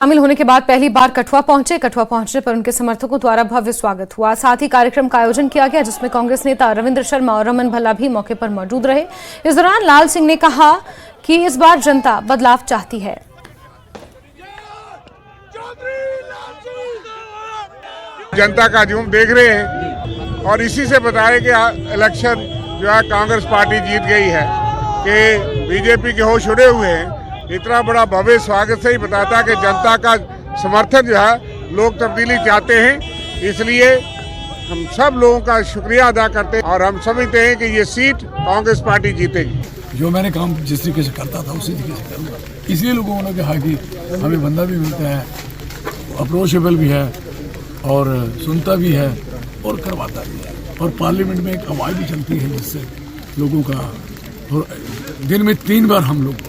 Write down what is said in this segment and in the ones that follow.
शामिल होने के बाद पहली बार कठुआ पहुंचने पर उनके समर्थकों द्वारा भव्य स्वागत हुआ। साथ ही कार्यक्रम का आयोजन किया गया जिसमें कांग्रेस नेता रविंद्र शर्मा और रमन भल्ला भी मौके पर मौजूद रहे। इस दौरान लाल सिंह ने कहा कि इस बार जनता बदलाव चाहती है। जनता का जुनून देख रहे हैं और इसी से बताया कि इलेक्शन जो है कांग्रेस पार्टी जीत गई है कि बीजेपी के होश उड़े हुए हैं। इतना बड़ा भव्य स्वागत से ही बताता है कि जनता का समर्थन जो है लोग तब्दीली चाहते हैं। इसलिए हम सब लोगों का शुक्रिया अदा करते हैं और हम समझते हैं कि ये सीट कांग्रेस पार्टी जीतेगी। जो मैंने काम जिस तरीके से करता था उसी तरीके से करूँगा। इसलिए लोगों ने कहा कि हमें बंदा भी मिलता है, अप्रोचेबल भी है और सुनता भी है और करवाता भी है और पार्लियामेंट में एक आवाज़ भी चलती है जिससे लोगों का। और दिन में 3 बार हम लोग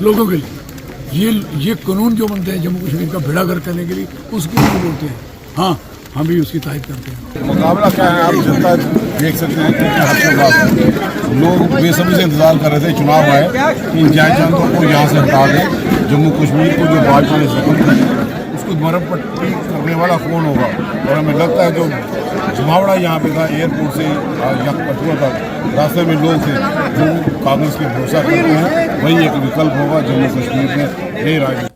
लोगों के लिए ये कानून जो बनते हैं जम्मू कश्मीर का बेड़ा गर्क करने के लिए उसको हम बोलते हैं। हाँ, हम भी उसकी तारीफ करते हैं। मुकाबला क्या है, आप जनता देख सकते हैं कि हर्षोल्लास लोग बेसब्री से इंतजार कर रहे थे चुनाव आए कि इन जयचंदों को यहाँ से हटा दें। जम्मू कश्मीर को जो भाजपा ने जख्म उसको मरम्मत करने वाला कौन होगा। और हमें लगता है जो जमावड़ा यहाँ पे था एयरपोर्ट से या कठुआ तक रास्ते में लोग थे जो कांग्रेस पे भरोसा करते हैं, वही एक विकल्प होगा जम्मू कश्मीर में। नई राजनीति